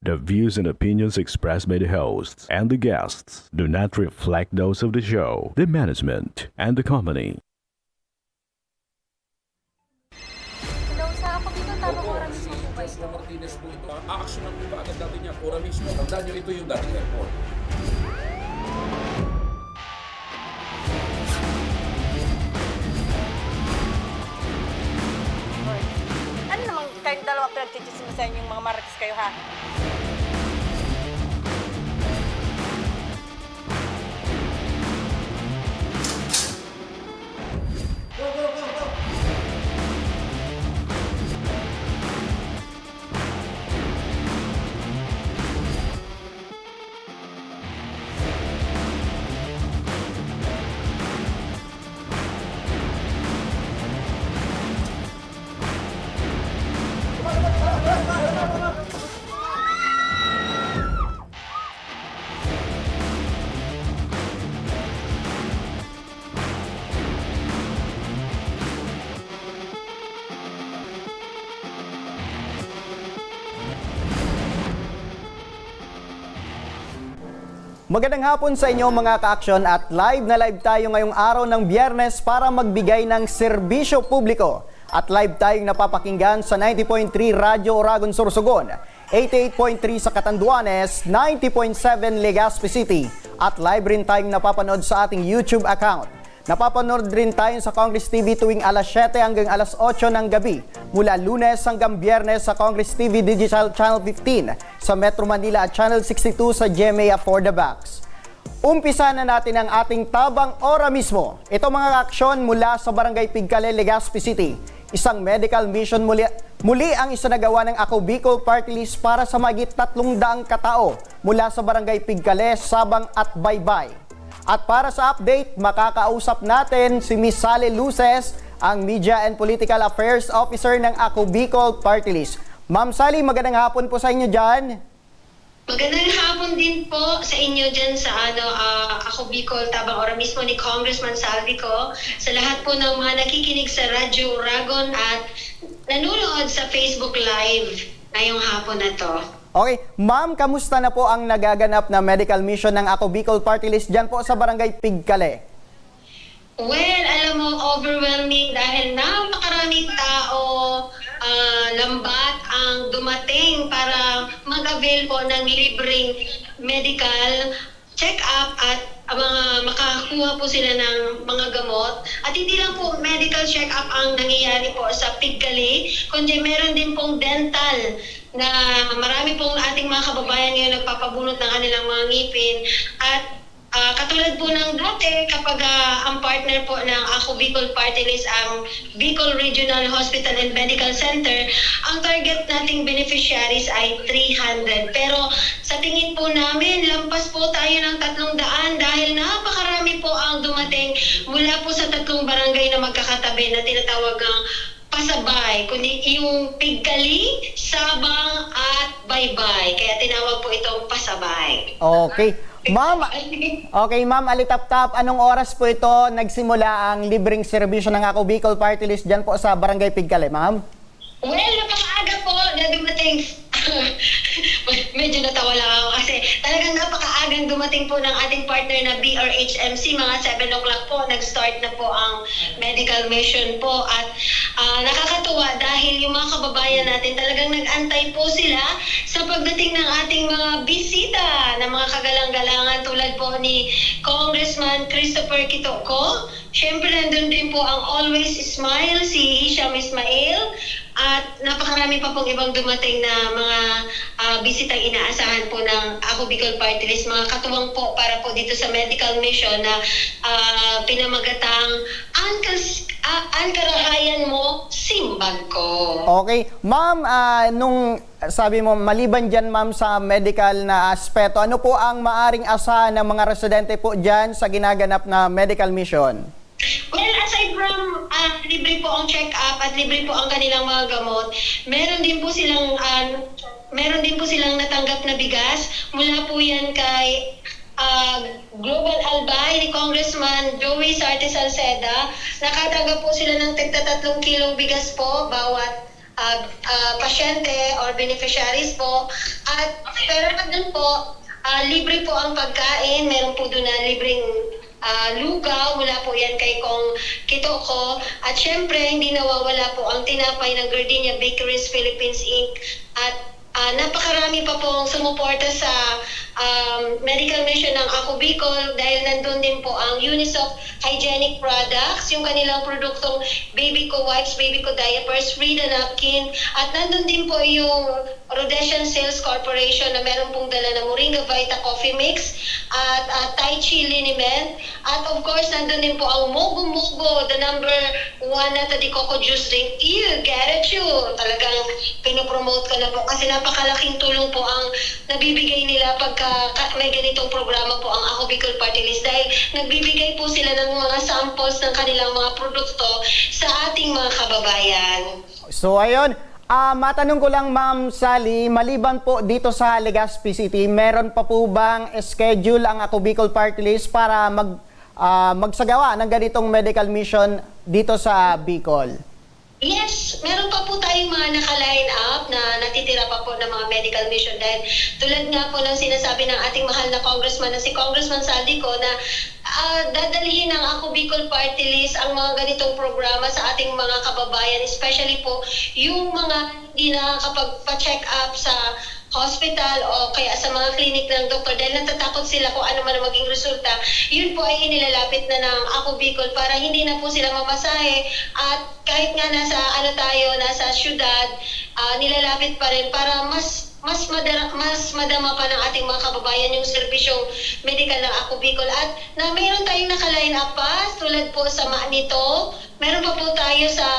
The views and opinions expressed by the hosts and the guests do not reflect those of the show, the management, and the company. Hello, sa ako dito, tamang oras mismo po ba ito? Martinez po ito. Aaksyonan po ba agad natin niya? Ora mismo. Tandaan nyo, ito yung dating airport. Hoy. Ano naman kayong dalawa pinagchichismisan yung mga marites kayo, ha? Magandang hapon sa inyo mga ka-aksyon at live na live tayo ngayong araw ng Biyernes para magbigay ng serbisyo publiko. At live tayong napapakinggan sa 90.3 Radyo Oragon Sorsogon, 88.3 sa Catanduanes, 90.7 Legazpi City at live rin tayong napapanood sa ating YouTube account. Napapanood rin tayo sa Congress TV tuwing alas 7 hanggang alas 8 ng gabi mula Lunes hanggang Biyernes sa Congress TV Digital Channel 15 sa Metro Manila at Channel 62 sa GMA for the Box. Umpisa na natin ang ating tabang ora mismo. Ito mga aksyon mula sa Barangay Pigkale, Legazpi City. Isang medical mission muli ang isinagawa ng Ako Bicol Party List para sa mahigit 300 katao mula sa Barangay Pigkale, Sabang at Baybay. At para sa update, makakausap natin si Miss Sally Luces, ang Media and Political Affairs Officer ng Ako Bicol Party List. Ma'am Sally, magandang hapon po sa inyo dyan. Magandang hapon din po sa inyo dyan sa Ako Bicol, tabang ora mismo ni Congressman Salvico, sa lahat po ng mga nakikinig sa Radyo Oragon at nanonood sa Facebook Live ngayong hapon na to. Okay, ma'am, kamusta na po ang nagaganap na medical mission ng Ako Bicol Party List dyan po sa Barangay Pigkale? Well, alam mo, overwhelming dahil napakaraming tao, lambat ang dumating para mag-avail po ng libreng medical check-up at makakuha po sila ng mga gamot. At hindi lang po medical check-up ang nangyayari po sa Pigkale, kundi meron din pong dental na marami pong ating mga kababayan ngayon nagpapabunot ng kanilang mga ngipin. At katulad po ng dati, kapag ang partner po ng Ako Bicol Party List ang Bicol Regional Hospital and Medical Center, ang target nating beneficiaries ay 300. Pero sa tingin po namin, lampas po tayo ng 300 dahil napakarami po ang dumating mula po sa 3 barangay na magkakatabi na tinatawag ang pasabay, kundi yung Pigkali, Sabang at Baybay. Kaya tinawag po itong pasabay. Okay. Ma'am, Alitap-tap, anong oras po ito nagsimula ang libreng serbisyo ng Ako Bicol Party List dyan po sa Barangay Pigkale, ma'am? Well, napakaaga po na dumating. Medyo natawa lang ako kasi talagang napakaagang dumating po ng ating partner na BRHMC. Mga 7 o'clock po, nag-start na po ang medical mission po. At nakakatuwa dahil yung mga kababayan natin talagang nag-antay po sila sa pagdating ng ating mga bisita na mga kagalang-galangan tulad po ni Congressman Christopher Kitoko. Siyempre, nandun din po ang Always Smile, si Hisham Ismail. At napakarami pa pong ibang dumating na mga bisitang inaasahan po ng Ako Bicol Party List. Mga katuwang po para po dito sa medical mission na pinamagatang ang karahayan mo, simbag ko. Okay. Ma'am, nung sabi mo, maliban dyan ma'am sa medical na aspeto, ano po ang maaring asahan ng mga residente po dyan sa ginaganap na medical mission? Well, aside from libre po ang check-up at libre po ang kanilang mga gamot, meron din po silang natanggap na bigas. Mula po yan kay Global Albay ni Congressman Joey Sarte Salceda. Nakatanggap po sila ng tigta 3 kilong bigas po bawat pasyente or beneficiaries po. At pero pa dun po, libre po ang pagkain. Meron po doon na libreng lugaw, mula po yan kay Kong Kitoko. At syempre, hindi nawawala po ang tinapay ng Gardenia Bakeries Philippines Inc. At napakarami pa pong sumuporta sa medical mission ng Ako Bicol dahil nandun din po ang Unisoft Hygienic Products, yung kanilang produktong Baby Ko Wipes, Baby Ko Diapers, Frida Napkin, at nandun din po yung Rhodesian Sales Corporation na meron pong dala na Moringa Vita Coffee Mix at Tai Chi Liniment. At of course, nandun din po ang Mogo Mogo, the number 1 na Tadi Coco Juice Drink. Ew, get it you! Talagang pinopromote ka na po kasi napakalaking tulong po ang nabibigay nila pagka may ganitong programa po ang Ako Bicol Party List dahil nagbibigay po sila ng mga samples ng kanilang mga produkto sa ating mga kababayan. So ayun, matanong ko lang Ma'am Sally, maliban po dito sa Legazpi City, meron pa po bang schedule ang Ako Bicol Party List para magsagawa ng ganitong medical mission dito sa Bicol? Yes, meron pa po tayong mga naka-line up na natitira pa po ng mga medical mission dahil tulad nga po ng sinasabi ng ating mahal na congressman na si Congressman Saldico na dadalhin ng Ako Bicol Party List ang mga ganitong programa sa ating mga kababayan, especially po yung mga hindi nakakapagpa-check up sa hospital o kaya sa mga clinic ng doktor dahil natatakot sila kung ano man ang maging resulta. Yun po ay inilalapit na ng Ako Bicol para hindi na po sila mamasahe at kahit nga nasa syudad, nilalapit pa rin para mas madama pa ng ating mga kababayan yung serbisyong medical ng Ako Bicol. At na mayroon tayong naka-line up pa tulad po sa Maanito, meron pa po tayo sa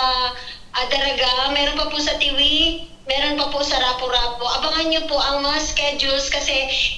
Daraga, meron pa po sa Tiwi, meron pa po sa Rapo-Rapo. Abangan niyo po ang mga schedules kasi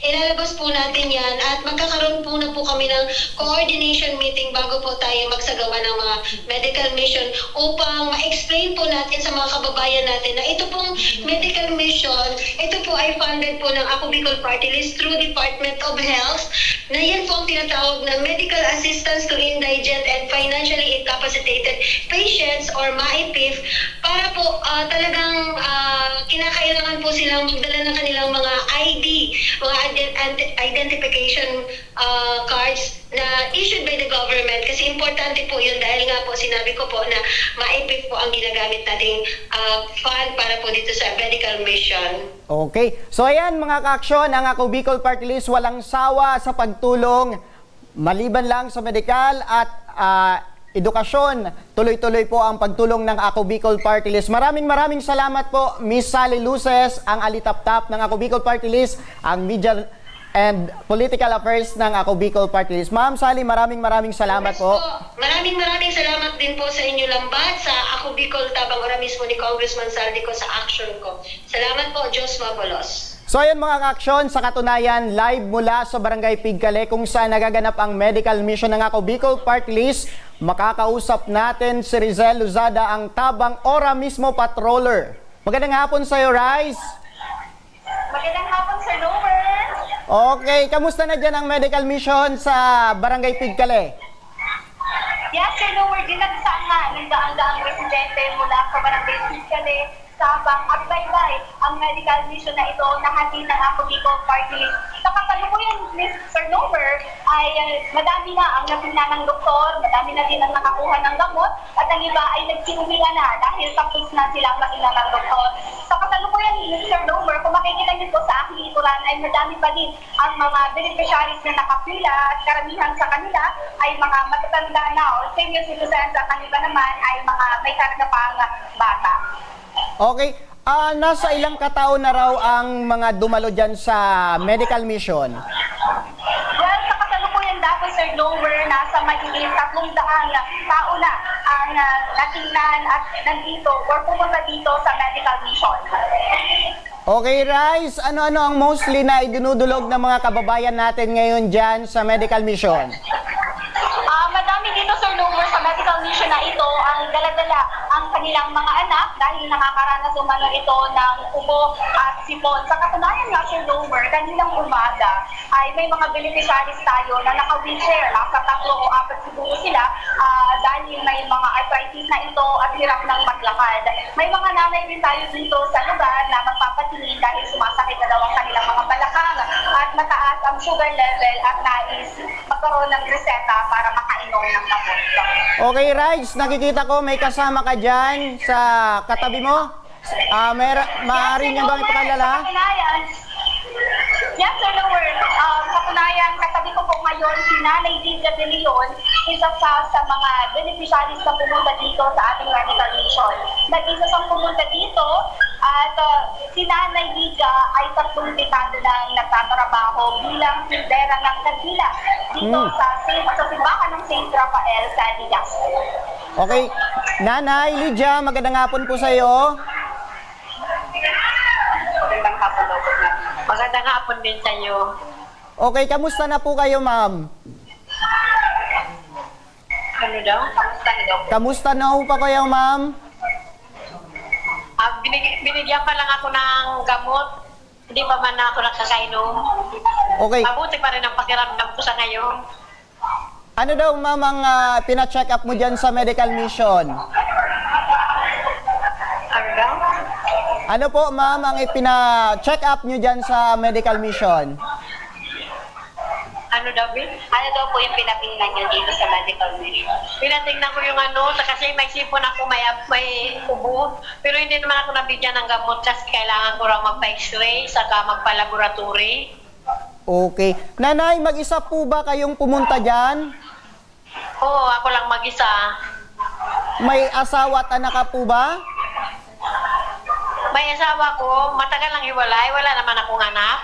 ilalabas po natin yan at magkakaroon po na po kami ng coordination meeting bago po tayo magsagawa ng mga medical mission upang ma-explain po natin sa mga kababayan natin na ito pong medical mission, ito po ay funded po ng Ako Bicol Party List through Department of Health na yan po ang tinatawag na Medical Assistance to Indigent and Financially Incapacitated Patients or MAIPIF para po talagang kinakailangan po silang magdala ng kanilang mga ID, mga identification cards na issued by the government kasi importante po yun dahil nga po sinabi ko po na MAIPIF po ang ginagamit nating fund para po dito sa medical mission. Okay. So ayan mga ka-aksyon, ang Ako Bicol Party List walang sawa sa pagtulong maliban lang sa medikal at edukasyon. Tuloy-tuloy po ang pagtulong ng Ako Bicol Party List. Maraming salamat po Miss Sally Luces, ang alitap-tap ng Ako Bicol Party List, ang Media and Political Affairs ng Ako Bicol Party List. Ma'am Sally, maraming salamat po. Maraming salamat din po sa inyo lambat sa Ako Bicol tabang ora mismo ni Congressman Saldico sa action ko. Salamat po, Diyos mabulos. So ayun mga ka-aksyon, sa katunayan, live mula sa Barangay Pigkale kung saan nagaganap ang medical mission ng Ako Bicol Party List, makakausap natin si Rizel Luzada, ang tabang ora mismo patroller. Magandang hapon sa iyo, Rice. Magandang hapon, Sir Lower. Okay, kamusta na dyan ang medical mission sa Barangay Pigkale? Yes, Sir Lower, dinagsa nga ng daang-daang residente mula sa Barangay Pigkale, Sabang at Baybay ang medical mission na ito na hatid ng Ako Bicol Party List. Sa kasalukuyan, Mr. Nover, ay madami na ang natingnan ng doktor, madami na din ang nakakuha ng gamot, at ang iba ay nagsinumiya na dahil tapos na silang matingnan ng doktor. Sa kasalukuyan, Mr. Nover, kung makikita niyo po sa aking likuran, ay madami pa din ang mga beneficiaries na nakapila at karamihan sa kanila ay mga matatanda na o senior citizens at ang iba naman ay mga may karga pang bata. Okay, nasa ilang katao na raw ang mga dumalo dyan sa medical mission? Well, sa kasalukuyan dapat, Sir Lower, nasa mahigit 300 tao na ang natingnan at nandito or pumunta dito sa medical mission. Okay, Rice, ano-ano ang mostly na idinudulog ng mga kababayan natin ngayon dyan sa medical mission? Madami dito, Sir Lower, sa medical mission na ito ang dala-dala ang kanilang mga anak dahil nakakaranas umano ito ng ubo at sipon. Sa katunayan nga, Sir Lower, kanilang umaga ay may mga beneficiaries tayo na naka-wheelchair. Nasa 3 o 4 siguro sila dahil may mga arthritis na ito at hirap ng maglakad. May mga nanay din tayo dito sa lugar na magpapatingin dahil sumasakit na daw ang kanilang mga balakang at mataas ang sugar level at nais magkaroon ng reseta para makainom ng gamot. Okay, Raj, nakikita ko may kasama ka dyan sa katabi mo. Maaari niyo bang ipakilala? Yes, sir, no worries. Katunayan, katabi ko po ngayon si Nanay Lydia De Leon, isa sa mga beneficiaries na pumunta dito sa ating medical mission. Nag-isa siyang pumunta dito at si Nanay Lydia ay 3 dekada nang nagtatrabaho bilang tindera ng kandila dito sa simbahan ng St. Rafael sa Digasco. Okay, Nanay Lydia, magandang hapon po sa iyo. Magandang hapon daw po natin. Magandang hapon din sa iyo. Okay, kamusta na po kayo, ma'am? Ano daw? Kamusta niyo daw po? Kamusta na po pa kayo, ma'am? Binigyan pa lang ako ng gamot. Hindi pa man ako nakakainom. Okay, Mabuti pa rin ang pakiramdam ko sa ngayon. ano daw, ma'am, ang pina-check up mo dyan sa medical mission? Ano daw? Ano po, ma'am, ang ipina-check up nyo dyan sa medical mission? Ano daw, Bill? Ano daw po yung pinatingnan niyo dito sa medical mission? Pinatingnan ko yung kasi may sipon ako, may ubo. Pero hindi naman ako nabigyan ng gamot kasi kailangan ko raw magpa-x-ray, saka magpa-laboratory. Okay. Nanay, mag-isa po ba kayong pumunta dyan? Oo, ako lang mag-isa. May asawa at anak ka po ba? May asawa ko, matagal lang hiwalay, wala naman akong anak.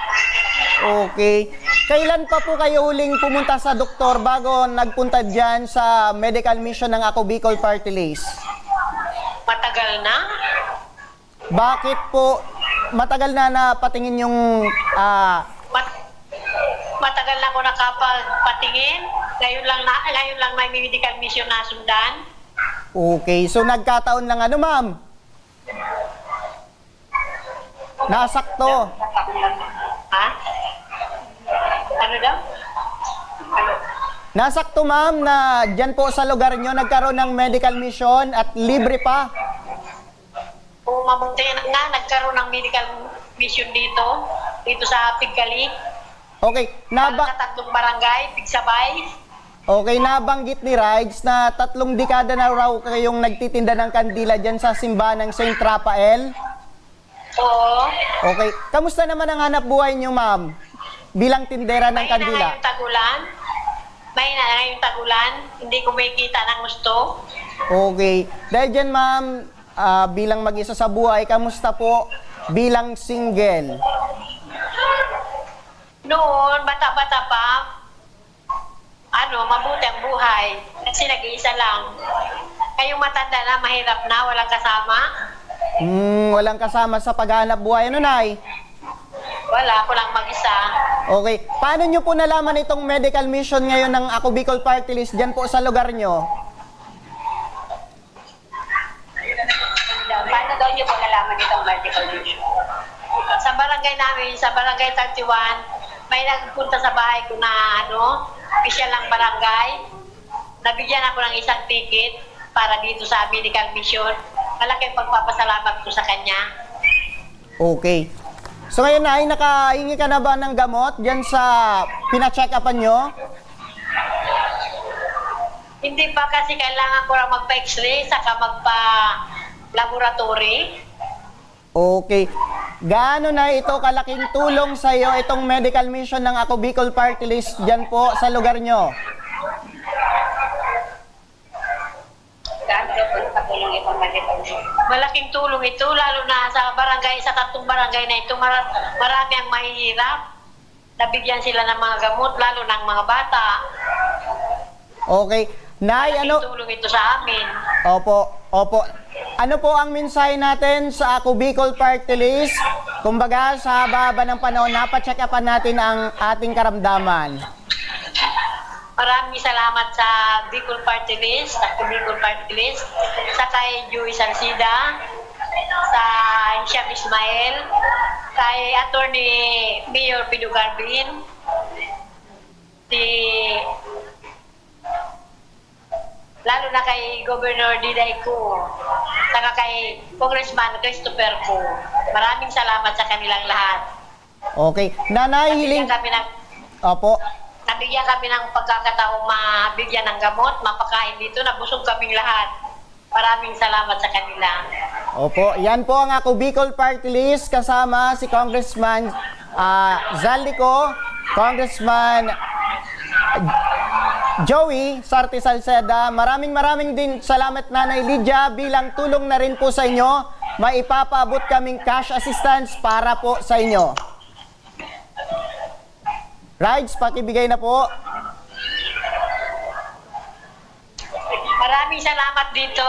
Okay. Kailan pa po kayo huling pumunta sa doktor bago nagpunta dyan sa medical mission ng Ako Bicol Party List? Matagal na. Bakit po matagal na napatingin yung Matagal na ako nakapagpatingin. Ngayon lang may medical mission na sundan. okay, so nagkataon lang ano, ma'am? Nasakto. Ha? Ano daw? Ano? Nasakto, ma'am, na dyan po sa lugar nyo nagkaroon ng medical mission at libre pa. Kung mabuti nga, nagkaroon ng medical mission dito sa Pigkali. Okay, Sa 3 barangay, Pigsabay. okay, nabanggit ni Rides na 3 dekada na raw kayong nagtitinda ng kandila dyan sa simbahan ng St. Rafael. Oo. Okay, kamusta naman ang hanap buhay nyo, ma'am? Bilang tindera ng May na kandila. ngayong tagulan. May na ngayong tagulan. Hindi ko makikita ng gusto. Okay, dahil dyan, ma'am, bilang mag-isa sa buhay, kamusta po bilang single? Noon, bata-bata pa, mabuti ang buhay. Kasi nag-iisa lang. Kayong matanda na, mahirap na, walang kasama. Walang kasama sa paghahanap buhay. Ano, Nay? Wala, ako lang mag-isa. Okay. Paano nyo po nalaman itong medical mission ngayon ng Ako Bicol Party List dyan po sa lugar nyo? Paano daw niyo po nalaman itong medical mission? Sa barangay namin, sa barangay 31, may nagpunta sa bahay ko na official ng barangay. Nabigyan ako ng isang ticket para dito sa medical mission. Malaking pagpapasalamat ko sa kanya. Okay. So ngayon, Nay, nakahingi ka na ba ng gamot dyan sa pina-check upan nyo? Hindi pa kasi kailangan ko lang magpa-x-ray saka magpa-laboratory. Okay. Gaano na ito kalaking tulong sa iyo itong medical mission ng Ako Bicol Party List dyan po sa lugar nyo? Gaano daw po nakatulong itong medical mission? Malaking tulong ito, lalo na sa barangay, sa 3 barangay na ito, marami ang mahihirap. Nabigyan sila ng mga gamot, lalo ng mga bata. Okay. Nay, Malaking tulong ito sa amin. Opo. Ano po ang mensahe natin sa Ako Bicol Party List? Kumbaga, sa haba ng panahon, napacheck upan natin ang ating karamdaman. Maraming salamat sa Bicol Party List, Ako Bicol Party List, sa kay Joey Sancida, sa Hisham Ismael, kay Attorney Mayor Pido Garbin, lalo na kay Governor Diday ko, saka kay Congressman Christopher ko. Maraming salamat sa kanilang lahat. Okay. Nanay, hiling... Nabigyan kami ng, Opo. nabigyan kami ng pagkakataong mabigyan ng gamot, mapakain dito, nabusog kaming lahat. Maraming salamat sa kanila. Opo, yan po ang Ako Bicol Party List kasama si Congressman Zaldico, Congressman Joey Sarte Salceda. Maraming din salamat Nanay Lydia, bilang tulong na rin po sa inyo. Maipapaabot kaming cash assistance para po sa inyo. Rides, pakibigay na po. Maraming salamat dito.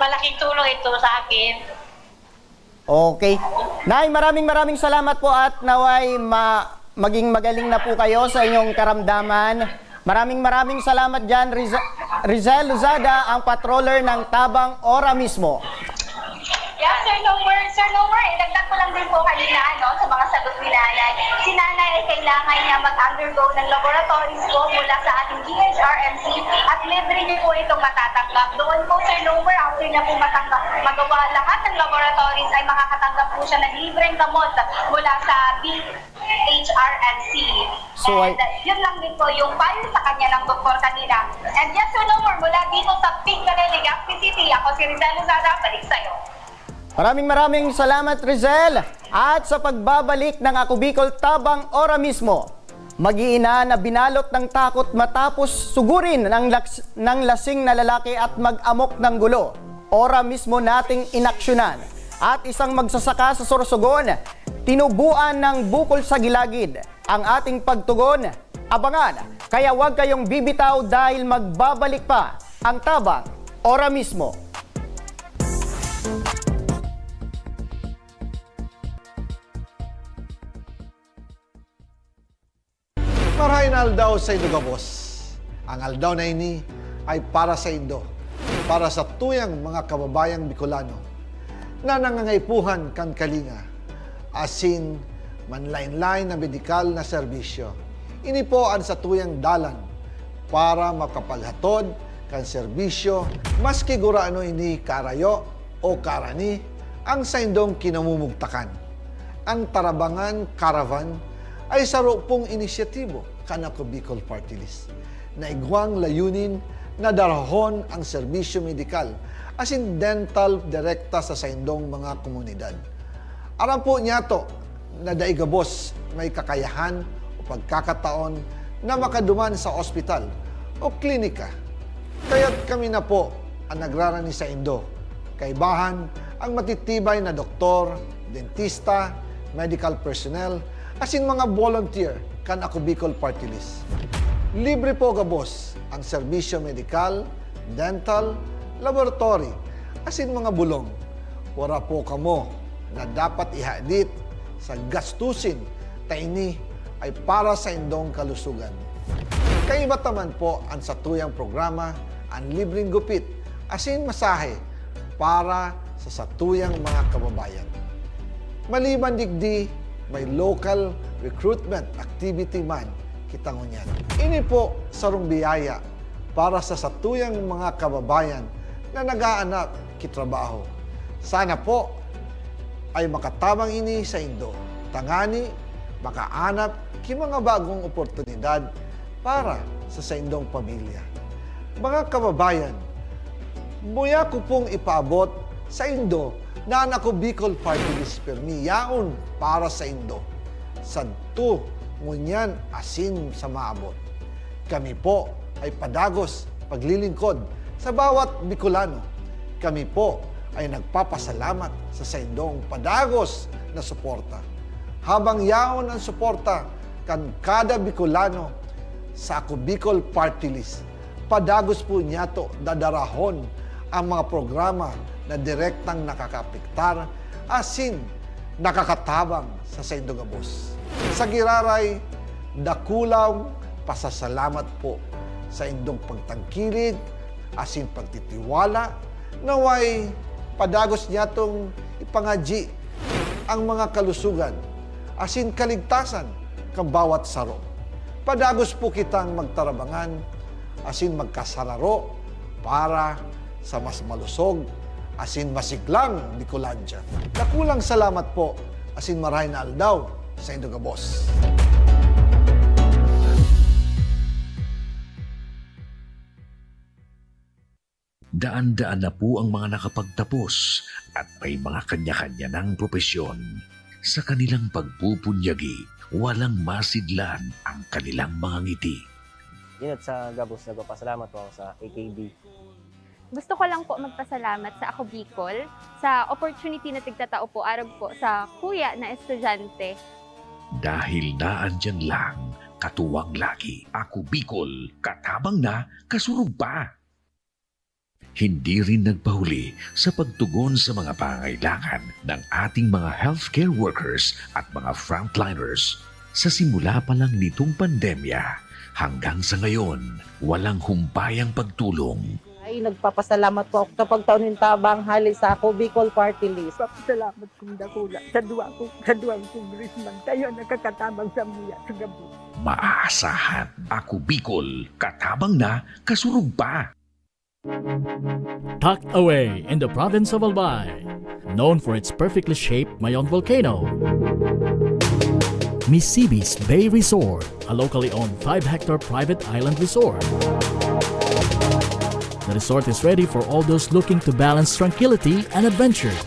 Malaking tulong ito sa akin. Okay. Nay, maraming salamat po at naway maging magaling na po kayo sa inyong karamdaman. Maraming salamat dyan, Rizel Luzada, ang patroller ng Tabang Ora mismo. Yeah, Sir Nomer, dagdag ko lang din po kanina, sa mga sagot ni Nanay. Si Nanay ay kailangan niya mag-undergo ng laboratories po mula sa ating DHRMC at libre niyo po itong matatanggap. Doon po, Sir Nomer, after niya po magawa lahat ng laboratories, ay makakatanggap po siya ng libreng gamot mula sa DHRMC. So, And yun lang din po yung payo sa kanya ng doktor kanina. And yes, Sir Nomer, mula dito sa Pig Legazpi City, ako si Rizel Luzada, balik sa'yo. Maraming salamat, Rizel. At sa pagbabalik ng Ako Bicol Tabang Ora mismo, mag-iina na binalot ng takot matapos sugurin ng lasing na lalaki at mag-amok ng gulo. Ora mismo nating inaksyonan. At isang magsasaka sa Sorsogon, tinubuan ng bukol sa gilagid. Ang ating pagtugon, abangan. Kaya huwag kayong bibitaw dahil magbabalik pa ang Tabang Ora mismo. Marahin aldaw sa Indogabos. Ang aldaw na ini ay para sa Indo, para sa tuyang mga kababayang Bicolano na nangangaipuhan kan kalinga, asin manlain-lain na medikal na serbisyo. Ini po ang sa tuyang dalan para makapaghatod kan serbisyo maski guraano ini karayo o karani ang sa Indong kinamumugtakan. Ang Tarabangan Caravan ay saro pong inisyatibo kan Ako Bicol Party List na igwang layunin na darahon ang serbisyo medikal asin dental direkta sa saindong mga komunidad. Aram po niya to na daigabos may kakayahan o pagkakataon na makaduman sa ospital o klinika. Kaya't kami na po ang nagrarani sa Indo. Kaibahan ang matitibay na doktor, dentista, medical personnel, asin mga volunteer kan Ako Bicol Party List. Libre po gabos ang serbisyo medikal, dental, laboratory, asin mga bulong. Wala po kamo na dapat ihadit sa gastusin taini ay para sa indong kalusugan. Kaiba taman po ang satuyang programa ang libreng gupit asin masahe para sa satuyang mga kababayan. Maliban digdi, may local recruitment activity man kita ngunyan. Ini po sarong biyaya para sa satuyang mga kababayan na nag-aanap kitrabaho. Sana po ay makatabang ini sa Indo. Tangani, makaanap ki mga bagong oportunidad para sa Indong pamilya. Mga kababayan, buya ko pong ipaabot sa Indo na ang Ako Bicol Party List permi yaon para sa Indo. Sadto ngunyan asin sa maabot. Kami po ay padagos paglilingkod sa bawat Bicolano. Kami po ay nagpapasalamat sa saindong padagos na suporta. Habang yaon ang suporta kan kada Bicolano sa Ako Bicol Party List, padagos po niya to dadarahon ang mga programa na direktang nakakapiktar asin nakakatabang sa Saindogabos. Sa giraray, dakulaw pasasalamat po sa indong pagtangkilig asin pagtitiwala naway padagos niya tong ipangaji ang mga kalusugan asin kaligtasan kang bawat saro. Padagos po kitang magtarabangan asin magkasararo para sa mas malusog, asin masiglang Bicolandia. Nakulang salamat po, asin marahay na aldaw sa Indogabos. Daan-daan na po ang mga nakapagtapos at may mga kanya-kanya ng propesyon. Sa kanilang pagpupunyagi, walang masidlan ang kanilang mga ngiti. Yun at sa Gabos, nagpapasalamat po ako sa AKB. Gusto ko lang po magpasalamat sa Ako Bicol sa opportunity na tigtatao po arag po sa kuya na estudyante. Dahil naandyan lang, katuwang lagi, Ako Bicol, katabang na, kasurog pa. Hindi rin nagpahuli sa pagtugon sa mga pangailangan ng ating mga healthcare workers at mga frontliners. Sa simula pa lang nitong pandemya, hanggang sa ngayon, walang humpayang pagtulong. Ay, nagpapasalamat po ako sa pagtaunin tabang hali sa Ako Bicol Party List. Papasalamat kong dakula sa duwang congressman. Tayo nakakatabang sa muya sa gabi. Maaasahan, Ako Bicol, katabang na, kasurog pa. Tucked away in the province of Albay, known for its perfectly shaped Mayon volcano, Misibis Bay Resort, a locally owned 5-hectare private island resort. The resort is ready for all those looking to balance tranquility and adventure.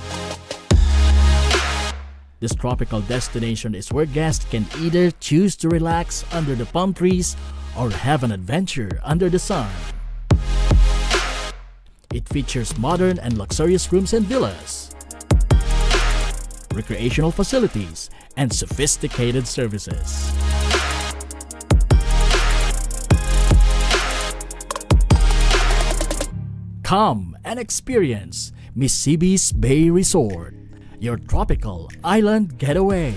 This tropical destination is where guests can either choose to relax under the palm trees or have an adventure under the sun. It features modern and luxurious rooms and villas, recreational facilities, and sophisticated services. Come and experience Misibis Bay Resort, your tropical island getaway.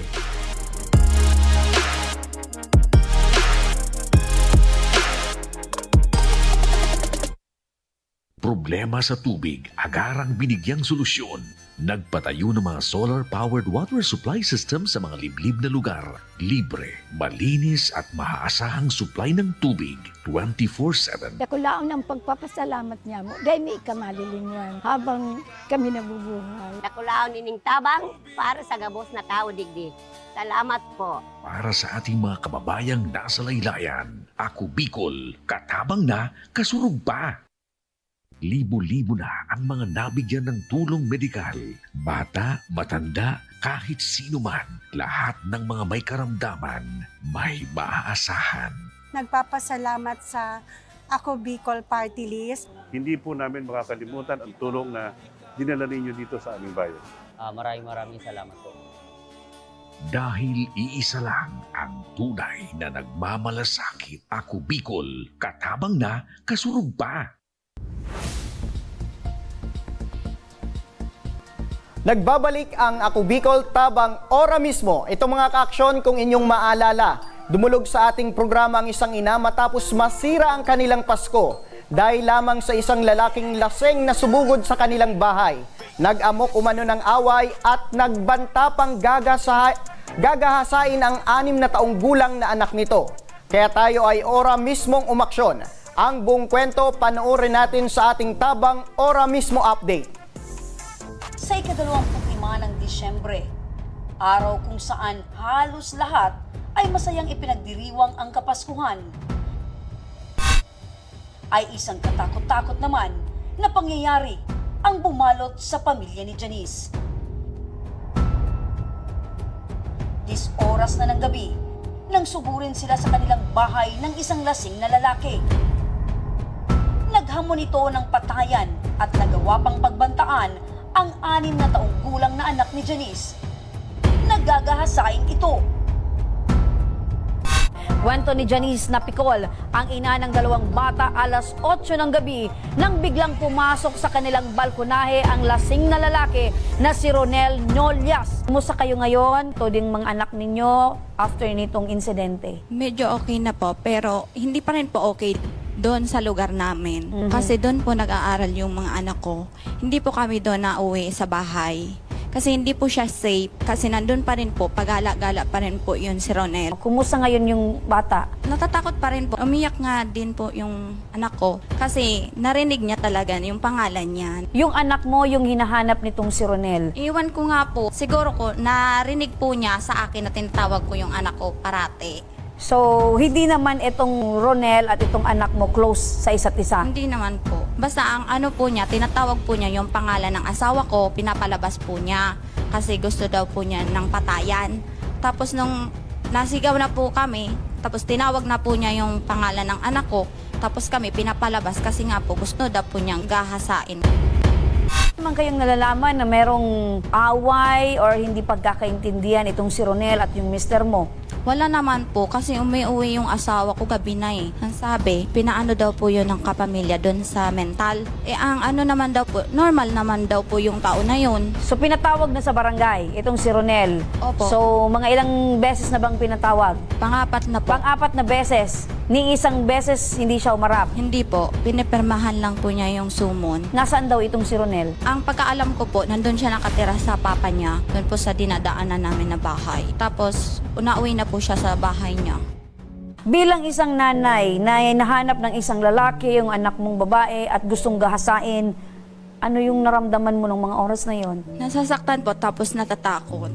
Problema sa tubig, agarang binigyang solusyon. Nagpatayo ng mga solar-powered water supply system sa mga liblib na lugar. Libre, malinis at maaasahang supply ng tubig 24/7. Nakulaon ang pagpapasalamat niya mo. Dahil may ikamalilingan habang kami nabubuhay. Nakulaon nining tabang para sa Gabos na tao digdig. Salamat po. Para sa ating mga kababayang nasa laylayan, Ako Bicol, katabang na, kasurog pa. Libo-libo na ang mga nabigyan ng tulong medikal. Bata, matanda, kahit sino man, lahat ng mga may karamdaman, may maaasahan. Nagpapasalamat sa Ako Bicol Party List. Hindi po namin makakalimutan ang tulong na dinala ninyo dito sa aming bayan. Maraming salamat po. Dahil iisa lang ang tunay na nagmamalasakit, Ako Bicol, katabang na, kasurog pa. Nagbabalik ang Ako Bicol tabang ora mismo. Ito mga kaaksyon kung inyong maalala. Dumulog sa ating programa ang isang ina matapos masira ang kanilang Pasko dahil lamang sa isang lalaking laseng na sumugod sa kanilang bahay. Nag-amok umano ng away at nagbanta pang gagahasain ang 6 na taong gulang na anak nito. Kaya tayo ay ora mismong umaksyon. Ang buong kwento panoorin natin sa ating tabang ora mismo update. Sa ika-25 ng Disyembre, araw kung saan halos lahat ay masayang ipinagdiriwang ang Kapaskuhan, ay isang katakot-takot naman na pangyayari ang bumalot sa pamilya ni Janice. 10 oras na ng gabi nang suburin sila sa kanilang bahay ng isang lasing na lalaki. Naghamon ito ng patayan at nagawa pang pagbantaan ang 6 na taong gulang na anak ni Janice. Naggagahasain ito. Kwento ni Janice na pikol ang ina ng 2 bata alas 8 ng gabi nang biglang pumasok sa kanilang balkonahe ang lasing na lalaki na si Ronel Nolias. Kumusta kayo ngayon, tuding mga anak ninyo after nitong insidente? Medyo okay na po, pero hindi pa rin po okay doon sa lugar namin. Kasi doon po nag-aaral yung mga anak ko. Hindi po kami doon nauwi sa bahay. Kasi hindi po siya safe. Kasi nandun pa rin po, pagala-gala pa rin po yun si Ronel. Kumusta ngayon yung bata? Natatakot pa rin po. Umiyak nga din po yung anak ko. Kasi narinig niya talaga yung pangalan niya. Yung anak mo, yung hinahanap nitong si Ronel. Iwan ko nga po, siguro ko, narinig po niya sa akin na tinatawag ko yung anak ko parati. So, hindi naman itong Ronel at itong anak mo close sa isa't isa? Hindi naman po. Basta ang ano po niya, tinatawag po niya yung pangalan ng asawa ko, pinapalabas po niya. Kasi gusto daw po niya ng patayan. Tapos nung nasigaw na po kami, tapos tinawag na po niya yung pangalan ng anak ko, tapos kami pinapalabas kasi nga po gusto daw po niyang gahasain. Naman kayong nalalaman na merong away or hindi pagkakaintindihan itong si Ronel at yung mister mo? Wala naman po kasi umuwi yung asawa ko gabi na eh. Ang sabi, pinaano daw po yun ng kapamilya doon sa mental. Ang ano naman daw po, normal naman daw po yung tao na yun. So pinatawag na sa barangay itong si Ronel? Opo. So mga ilang beses na bang pinatawag? Pang-apat na po. Pang-apat na beses? Ni isang beses hindi siya umarap? Hindi po. Pinipirmahan lang po niya yung sumon. Nasaan daw itong si Ronel? Ang pagkaalam ko po, nandun siya nakatira sa papa niya. Doon po sa dinadaanan namin na bahay. Tapos, unauwi na po siya sa bahay niya. Bilang isang nanay na nahanap ng isang lalaki, yung anak mong babae at gustong gahasain, ano yung naramdaman mo ng mga oras na yon? Nasasaktan po tapos natatakot.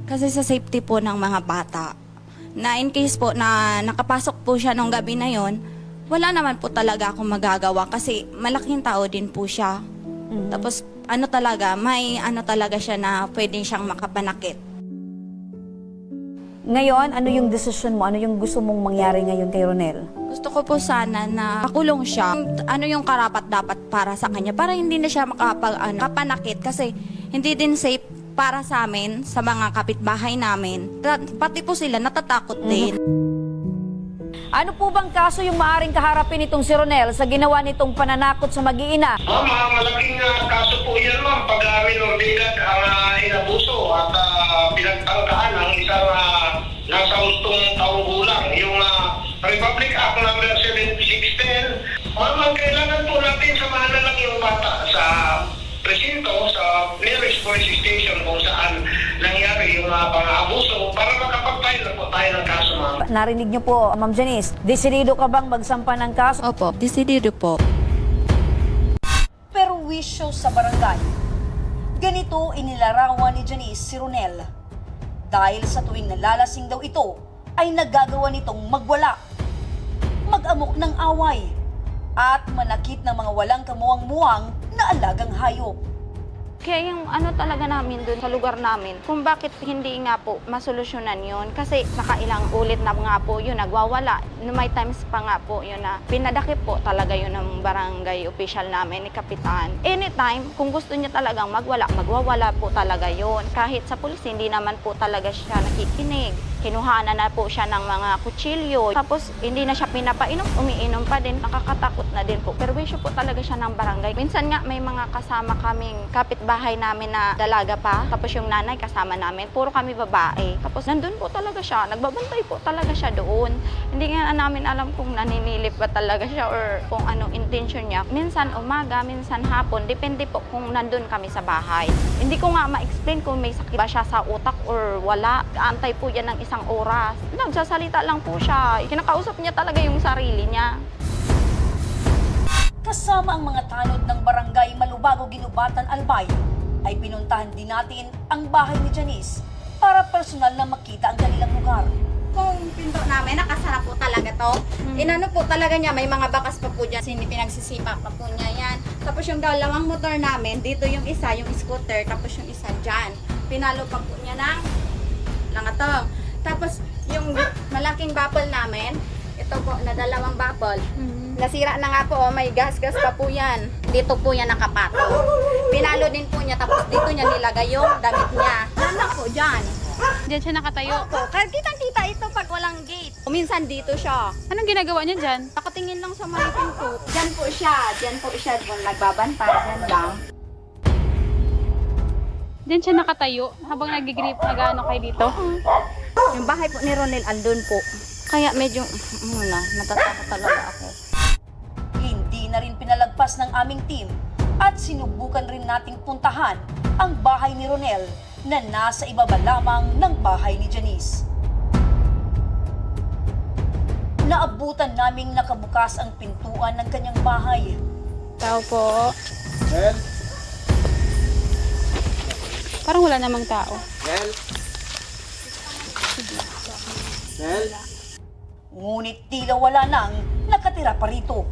Kasi sa safety po ng mga bata. Na in case po na nakapasok po siya nung gabi na yon, wala naman po talaga akong magagawa kasi malaking tao din po siya. Tapos ano talaga, may ano talaga siya na pwede siyang makapanakit. Ngayon, ano yung desisyon mo? Ano yung gusto mong mangyari ngayon kay Ronel? Gusto ko po sana na makulong siya. Ano yung karapat-dapat para sa kanya para hindi na siya makapanakit kasi hindi din safe para sa amin, sa mga kapitbahay namin. Pati po sila natatakot din. Ano po bang kaso yung maaring kaharapin itong si Ronel sa ginawa nitong pananakot sa mag-iina? Ma'am, malaking kaso po yan, ma'am. Pag minumbigat ang inabuso at pinagtangkaan ng isang nasa hustong taong gulang. Yung Republic Act number 7610. Ma'am, kailangan po natin samahan na lang yung bata sa presinto, sa nearest police station kung saan nangyari yung pang-abuso para makapag-file na po tayo ng kaso, ma'am. Narinig niyo po, Ma'am Janice, desidido ka bang magsampa ng kaso? Opo, desidido po. Pero wisyo sa barangay. Ganito inilarawan ni Janice si Ronel. Dahil sa tuwing nalalasing daw ito, ay naggagawa nitong magwala, mag-amok ng away, at manakit ng mga walang kamuwang-muwang na alagang hayop. Kaya yung ano talaga namin dun sa lugar namin, kung bakit hindi nga po masolusyonan yun. Kasi nakailang ulit na nga po yun, nagwawala. May times pa nga po yun na pinadakip po talaga yun ng barangay official namin, ni Kapitan. Anytime, kung gusto niya talagang magwawala po talaga yun. Kahit sa pulis, hindi naman po talaga siya nakikinig. Kinuhanan na po siya ng mga kutsilyo. Tapos hindi na siya pinapainom, umiinom pa din. Nakakatakot na din po. Perwisyo po talaga siya ng barangay. Minsan nga may mga kasama kaming kapitbahay namin na dalaga pa. Tapos yung nanay kasama namin. Puro kami babae. Tapos nandun po talaga siya. Nagbabantay po talaga siya doon. Hindi nga namin alam kung naninilip ba talaga siya or kung anong intention niya. Minsan umaga, minsan hapon. Depende po kung nandun kami sa bahay. Hindi ko nga ma-explain kung may sakit ba siya sa utak or wala. Antay po yan ng isang oras. Nagsasalita lang po siya. Kinakausap niya talaga yung sarili niya. Kasama ang mga tanod ng barangay Malubago, Ginubatan, Albay, ay pinuntahan din natin ang bahay ni Janice para personal na makita ang kanilang lugar. Kung pinto namin, nakasara po talaga to. Inano po talaga niya, may mga bakas pa po dyan. Pinagsisipa pa po niya yan. Tapos yung dalawang motor namin, dito yung isa, yung scooter, tapos yung isa dyan. Pinalo pa po niya ng langatong. Tapos yung malaking bubble namin, ito po na dalawang bubble. Nasira na nga po, may gas-gas pa po yan. Dito po yan nakapato. Pinalo din po niya, tapos dito niya nilagay yung damit niya. Yan lang po dyan. Diyan siya nakatayo. Opo, kitang-kita ito pag walang gate. Minsan dito siya. Anong ginagawa niya dyan? Nakatingin lang sa may pinto. Diyan po siya kung nagbabantay, diyan lang. Diyan siya nakatayo habang nag-grip, nag-ano kayo dito? Yung bahay po ni Ronel andun po. Kaya medyo, natatakot talaga ako. Hindi na rin pinalagpas ng aming team at sinubukan rin nating puntahan ang bahay ni Ronel na nasa ibaba lamang ng bahay ni Janice. Naabutan naming nakabukas ang pintuan ng kanyang bahay. Tao po. Parang wala namang tao. Ngunit tila wala nang nakatira pa rito.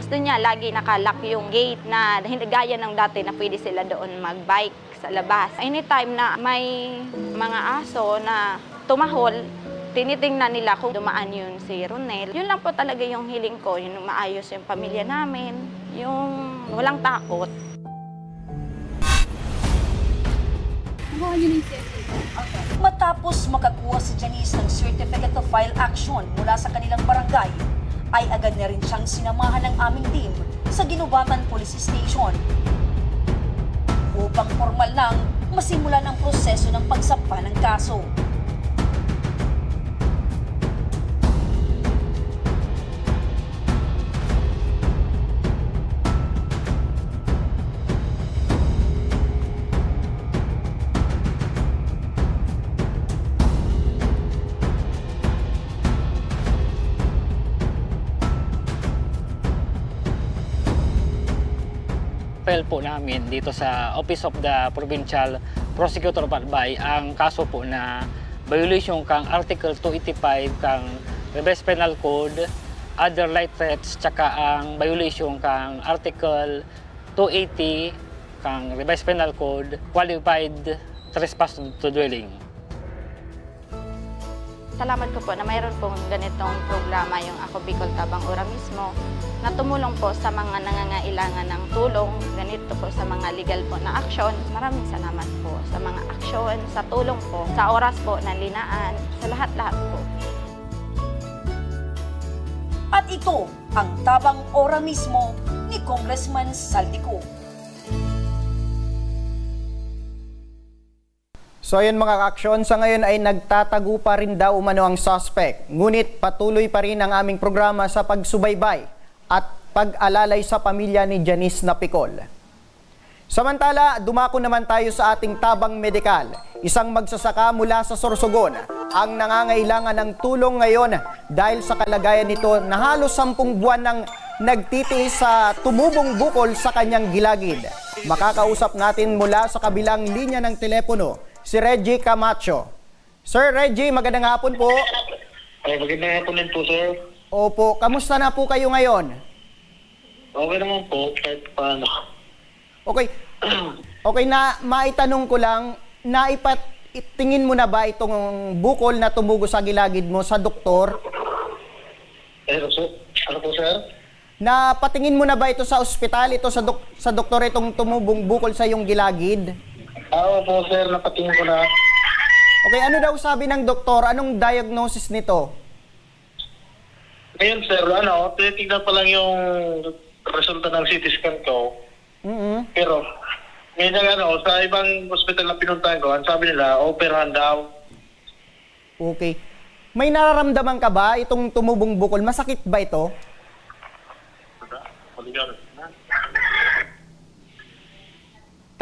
Gusto niya lagi nakalock yung gate na hindi gaya ng dati na pwede sila doon magbike sa labas. Anytime na may mga aso na tumahol, tinitingnan nila kung dumaan yun si Ronel. Yun lang po talaga yung hiling ko, yung maayos yung pamilya namin, yung walang takot. Matapos makakuha si Janice ng Certificate of File Action mula sa kanilang barangay, ay agad na rin siyang sinamahan ng aming team sa Ginubatan Police Station upang formal nang masimulan ang proseso ng pagsampa ng kaso. File po namin dito sa Office of the Provincial Prosecutor of Albay ang kaso po na violation kang Article 285 kang Revised Penal Code, other light threats, tsaka ang violation kang Article 280 kang Revised Penal Code, qualified trespass to dwelling. Salamat ko po na mayroon pong ganitong programa yung Ako Bicol Tabang Ora mismo na tumulong po sa mga nangangailangan ng tulong, ganito po sa mga legal po na aksyon. Maraming salamat po sa mga aksyon, sa tulong po, sa oras po na linaan, sa lahat-lahat po. At ito ang Tabang Ora mismo ni Congressman Saldico. So ayun mga ka-aksyon, sa ngayon ay nagtatago pa rin daw umano ang suspect. Ngunit patuloy pa rin ang aming programa sa pagsubaybay at pag-alalay sa pamilya ni Janice Napicol. Samantala, dumako naman tayo sa ating tabang medikal. Isang magsasaka mula sa Sorsogon ang nangangailangan ng tulong ngayon dahil sa kalagayan nito na halos 10 buwan nang nagtitiis sa tumubong bukol sa kanyang gilagid. Makakausap natin mula sa kabilang linya ng telepono si Reggie Camacho. Sir Reggie, magandang hapon po. Magandang hapon din po, sir. Opo, kamusta na po kayo ngayon? Okay naman po, kahit paano. Okay. Okay, na maitanong ko lang, tingin mo na ba itong bukol na tumugo sa gilagid mo sa doktor? Ano po, sir? Napatingin mo na ba ito sa ospital, ito sa doktor itong tumubong bukol sa iyong gilagid? Opo, sir, napatingin ko na. Okay, ano daw sabi ng doktor? Anong diagnosis nito? Ngayon, sir, tinitignan pa lang yung resulta ng CT scan ko. Pero, ngayon sa ibang hospital na pinuntahan ko, ang sabi nila, operahan daw. Okay. May nararamdaman ka ba itong tumubong bukol? Masakit ba ito?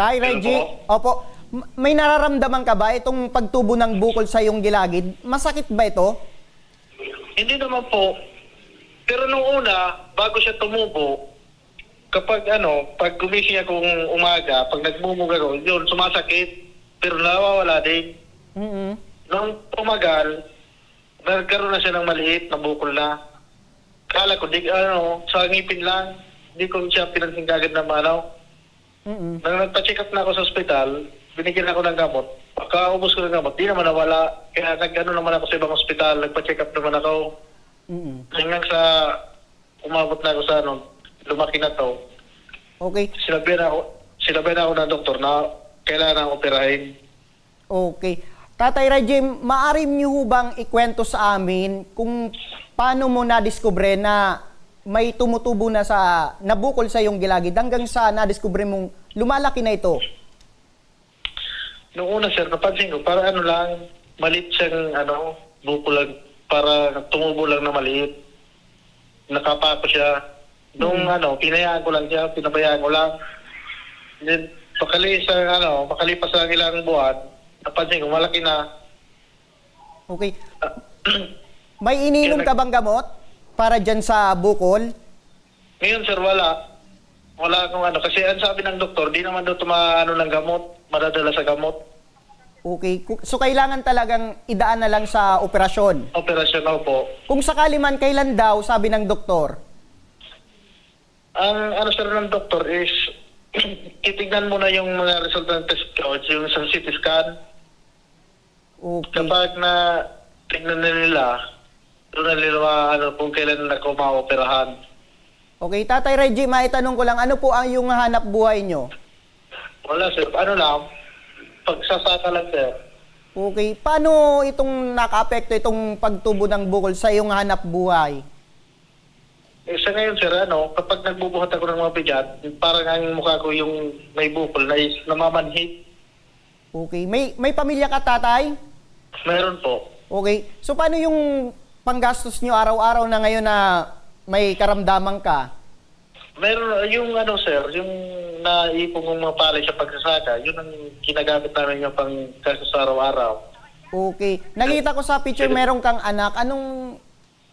Tay, Reggie, opo, may nararamdaman ka ba itong pagtubo ng bukol sa iyong gilagid? Masakit ba ito? Hindi naman po. Pero nung una, bago siya tumubo, kapag pag gumising akong umaga, pag nagmumuga ko, yun, sumasakit. Pero nawawala din. Nung tumagal, nagkaroon na siya ng maliit na bukol na. Kala ko, sa ngipin lang, hindi ko siya pinansin kagad na Nang nagpa-check up na ako sa ospital, binigyan ako ng gamot. Pagkaubos ko ng gamot, di naman nawala. Kaya naman ako sa ibang ospital, nagpa-check up naman ako. Hanggang sa umabot na ako sa lumaki na to. Okay. Sinabihan ako ng doktor na kailangan operahin. Okay. Tatay Reggie, maaari niyo bang ikwento sa amin kung paano mo na-discover na may tumutubo na nabukol sa iyong gilagid hanggang sa na-discover mong lumalaki na ito? Noong una, sir, napansin ko, para lang, maliit siyang bukol lang, para tumubo lang na maliit. Nakapako siya. Nung pinayaan ko lang siya, pinabayaan ko lang. Then, makalipas ang ilang buwan, napansin ko, malaki na. Okay. May ininom ka bang gamot para dyan sa bukol? Ngayon, sir, wala. Wala akong kasi ang sabi ng doktor, di naman daw ng gamot, madadala sa gamot. Okay. So kailangan talagang idaan na lang sa operasyon. Operasyon na po. Kung sakali man, kailan daw, sabi ng doktor? Ang sir ng doktor is, titignan muna yung mga resulta ng test codes, yung sa CT scan. Okay. Kapag na tignan na nila, doon na nila kung kailan na kumaoperahan. Okay, Tatay Reggie, maitanong ko lang, ano po ang yung hanap buhay nyo? Wala sir, pagsasaka lang sir. Okay, paano itong naka-apekto itong pagtubo ng bukol sa iyong hanap buhay? Sa ngayon sir, kapag nagbubuhat ako ng mga bigat, parang ang mukha ko yung may bukol na is namamanhit. Okay, may pamilya ka, tatay? Meron po. Okay, so paano yung panggastos nyo araw-araw na ngayon na may karamdaman ka? Meron yung sir, yung naipong mga palay sa pagsasaka, yun ang ginagamit namin yung pang gastos araw-araw. Okay, nakita ko sa picture meron kang anak.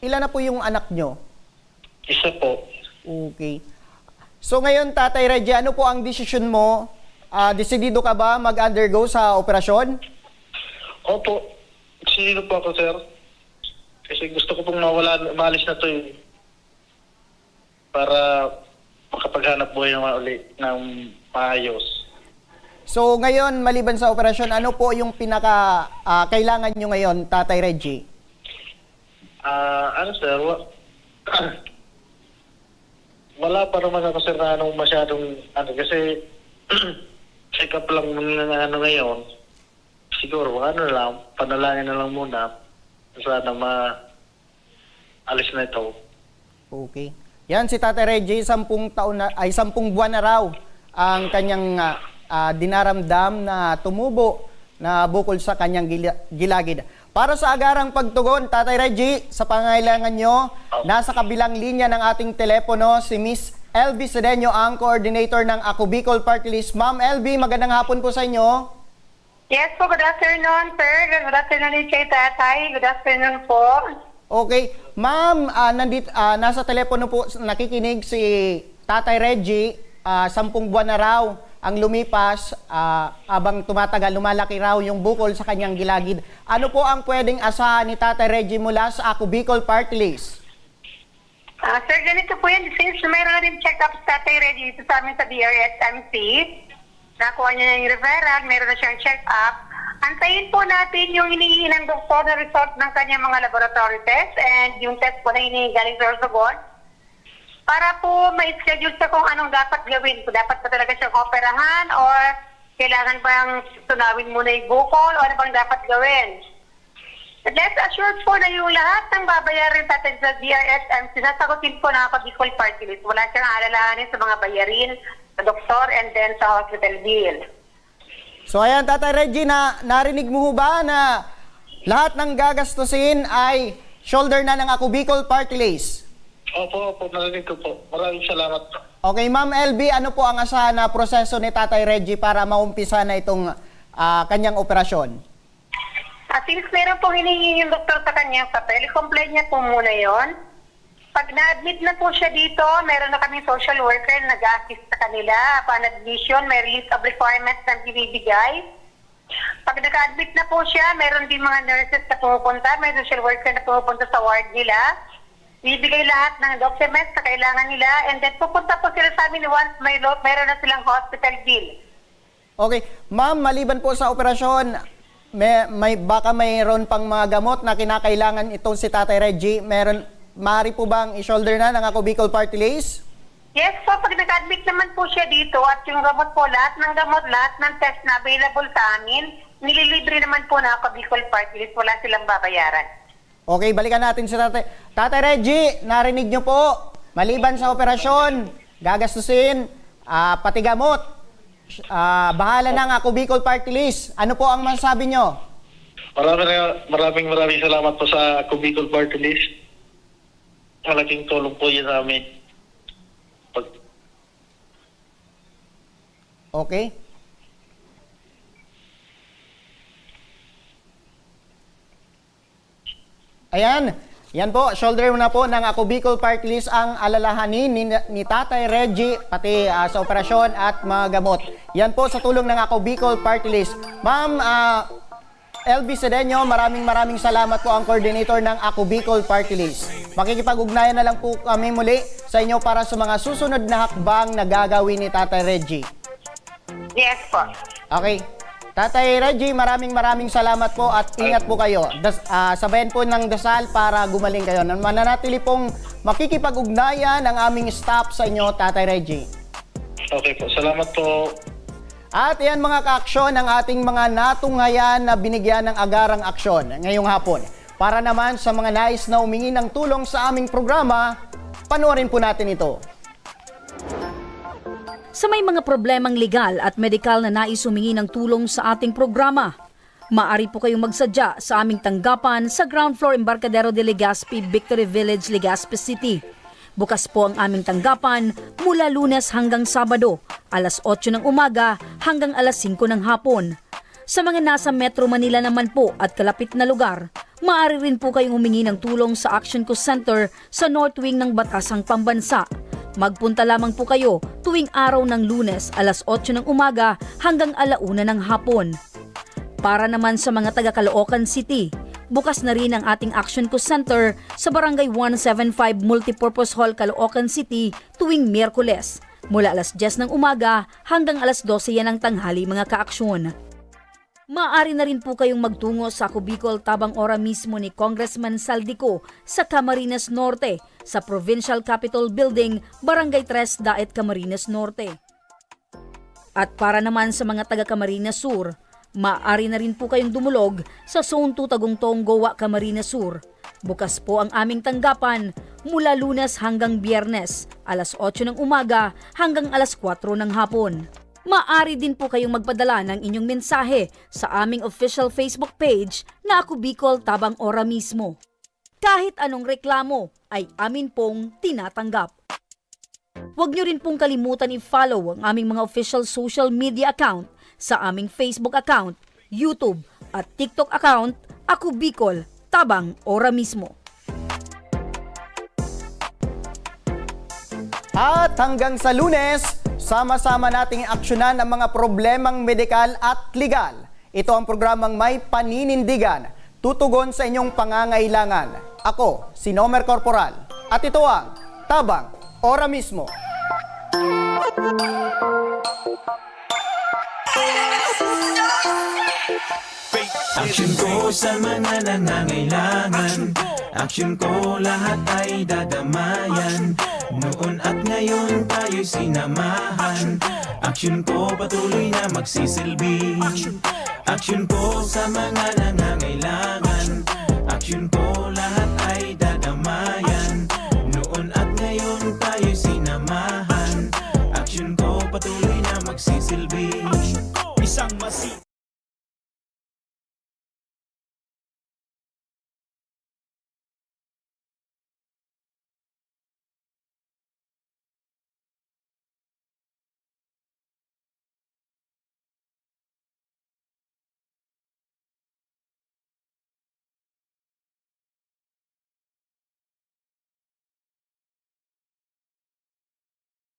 Ilan na po yung anak nyo? Isa po. Okay. So ngayon, Tatay Reggie, ano po ang desisyon mo? Desidido ka ba mag-undergo sa operasyon? Opo. Desidido po ako, sir. Kasi gusto ko pong maalis na to para makapaghanap buhay naman ulit ng maayos. So ngayon, maliban sa operasyon, ano po yung kailangan nyo ngayon, Tatay Reggie? Sir? Wala pa naman ako, sir, na masyadong, kasi check up lang muna ngayon. Siguro, lang, panalangin na lang muna. Sana alis na ito. Okay. Yan si Tatay Reggie, 10 buwan na raw ang kanyang dinaramdam na tumubo na bukol sa kanyang gilagid. Para sa agarang pagtugon, Tatay Reggie, sa pangailangan nyo, nasa kabilang linya ng ating telepono si Miss LB Sedeño, ang coordinator ng Ako Bicol Party List. Ma'am LB, magandang hapon po sa inyo. Yes po, good afternoon, sir. Good afternoon din kay Tatay. Good afternoon po. Okay. Ma'am, nasa telepono po nakikinig si Tatay Reggie. 10 buwan na raw ang lumipas, abang tumatagal, lumalaki raw yung bukol sa kanyang gilagid. Ano po ang pwedeng asahan ni Tatay Reggie mula sa Ako Bicol Party List? Sir, ganito po yan. Since mayroon rin check-up sa Tatay Reggie dito sa amin sa DRSMC, nakuha niya yung referral, meron na siyang check-up. Antayin po natin yung hinihingi ng doktor na result ng kanyang mga laboratory test and yung test po na hinihingi galing sa Orsogon para po ma-schedule siya kung anong dapat gawin. Kung dapat pa talaga siyang operahan or kailangan bang tunawin muna yung bukol o ano bang dapat gawin. At let's assured po na yung lahat ng babayarin sa atin sa DRSMC, sasagutin po na Ako Bicol Party List. Wala siyang alalahanin sa mga bayarin, sa doktor, and then sa hospital bill. So ayan, Tatay Reggie, narinig mo ba na lahat ng gagastusin ay shoulder na ng Ako Bicol Party List? Opo, narinig ko po. Maraming salamat po. Okay, Ma'am LB, ano po ang asahan na proseso ni Tatay Reggie para maumpisa na itong kanyang operasyon? Since meron pong hinihingi yung doktor sa kanyang papel, i-comply niya po muna yon. Pag na-admit na po siya dito, meron na kaming social worker na nag-assist sa kanila. Upon admission, may list of requirements na binibigay. Pag naka-admit na po siya, meron din mga nurses na pumupunta, may social worker na pumupunta sa ward nila. Bibigay lahat ng documents na kailangan nila, and then pupunta po sila sa amin once meron na silang hospital bill. Okay. Ma'am, maliban po sa operasyon, baka mayroon pang mga gamot na kinakailangan itong si Tatay Reggie. Maaari po bang i-shoulder na ng Ako Bicol Party List? Yes po, pag nag-admit naman po siya dito at yung gamot po, lahat ng test na available sa amin, nililibre naman po na Ako Bicol Party List. Wala silang babayaran. Okay, balikan natin si Tatay. Tatay Reggie, narinig niyo po, maliban sa operasyon, gagastusin, pati gamot, bahala ng Ako Bicol Party List. Ano po ang masasabi niyo? Maraming salamat po sa Ako Bicol Party List. Malaking tulong po yan sa amin. Okay? Ayan. Yan po, shoulder na po ng Ako Bicol Party List ang alalahanin ni Tatay Reggie, pati sa operasyon at mga gamot. Yan po sa tulong ng Ako Bicol Party List. Ma'am LB Sedeño, maraming salamat po ang coordinator ng Ako Bicol Party List. Makikipag-ugnayan na lang po kami muli sa inyo para sa mga susunod na hakbang na gagawin ni Tatay Reggie. Yes po. Okay. Tatay Reggie, maraming salamat po at ingat po kayo. Sabayan po ng dasal para gumaling kayo. Mananatili pong makikipag-ugnayan ang aming staff sa inyo, Tatay Reggie. Okay po, salamat po. At yan mga ka-aksyon ang ating mga natunghayan na binigyan ng agarang aksyon ngayong hapon. Para naman sa mga nais na humingi ng tulong sa aming programa, panoorin po natin ito. Sa may mga problemang legal at medikal na nais humingi ng tulong sa ating programa, maaari po kayong magsadya sa aming tanggapan sa ground floor Embarcadero de Legazpi, Victory Village, Legazpi City. Bukas po ang aming tanggapan mula Lunes hanggang Sabado, alas 8 ng umaga hanggang alas 5 ng hapon. Sa mga nasa Metro Manila naman po at kalapit na lugar, maaari rin po kayong humingi ng tulong sa Action Co Center sa North Wing ng Batasang Pambansa. Magpunta lamang po kayo tuwing araw ng Lunes alas 8 ng umaga hanggang alauna ng hapon. Para naman sa mga taga Caloocan City, bukas na rin ang ating Action Co Center sa Barangay 175 Multipurpose Hall, Caloocan City tuwing Miyerkules mula alas 10 ng umaga hanggang alas 12 yan ng tanghali mga kaaksyon. Maaari na rin po kayong magtungo sa Ako Bicol tabang ora mismo ni Congressman Saldico sa Camarines Norte sa Provincial Capitol Building, Barangay 3, Daet, Camarines Norte. At para naman sa mga taga Camarines Sur, maaari na rin po kayong dumulog sa Zone 2 Tagungtong, Goa, Camarines Sur. Bukas po ang aming tanggapan mula Lunes hanggang Biyernes, alas 8 ng umaga hanggang alas 4 ng hapon. Maaari din po kayong magpadala ng inyong mensahe sa aming official Facebook page na Ako Bicol tabang ora mismo. Kahit anong reklamo ay amin pong tinatanggap. Huwag nyo rin pong kalimutan i-follow ang aming mga official social media account sa aming Facebook account, YouTube at TikTok account, Ako Bicol tabang ora mismo. At hanggang sa Lunes, sama-sama nating aksyonan ang mga problemang medikal at legal. Ito ang programang may paninindigan, tutugon sa inyong pangangailangan. Ako, si Nomer Corporal, at ito ang Tabang Ora Mismo. Action ko sa mga nangangailangan, action ko lahat ay dadamayan. Noon at ngayon tayo'y sinamahan, action ko patuloy na magsisilbi. Action ko sa mga nangangailangan, action ko lahat